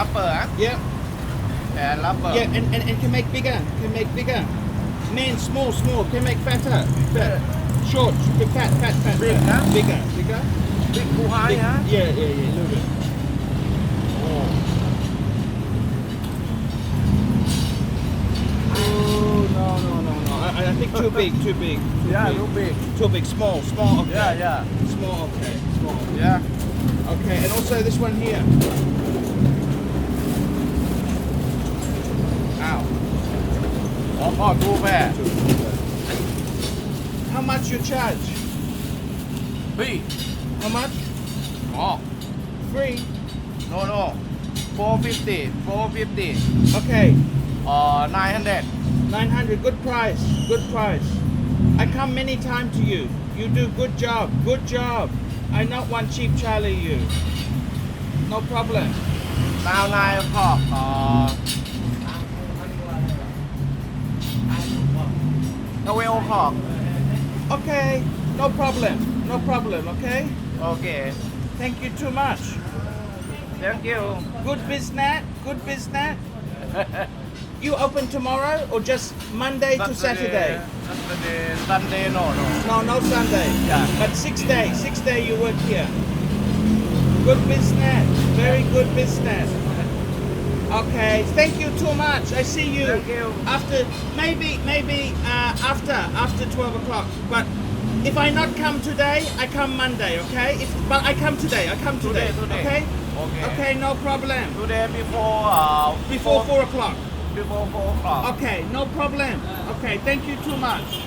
rubber, huh? Yeah. And rubber. Yeah, and can make bigger. Can make bigger. Man, small. Can make fatter. Fat. Short. Fat. Big, fat. huh? Bigger. Big too high, huh? Yeah. A little bit. Oh, no. I think too big. Too big. Too big. Small. Okay. Yeah. Small. Okay. Small. Yeah. Okay, and also this one here. Ow. Oh, too bad. How much you charge? Free. How much? Oh, Free. no. 450. Okay. 900. 900. Good price. I come many times to you. You do good job. I not want cheap Charlie you. No problem. Now 9 o'clock. 12 o'clock. Okay. No problem. Okay. Okay. Thank you too much. Thank you. Good business. You open tomorrow or just Monday to Saturday? Sunday, no. No Sunday. Yeah. But 6 day you work here. Good business. Very good business. Okay. Thank you too much. I see you. Thank you. After maybe after 12 o'clock. But if I not come today, I come Monday. Okay. But I come today. Today. Okay. Okay. No problem. Today before Before 4 o'clock. Before 4 o'clock. Okay. No problem. Okay. Thank you too much.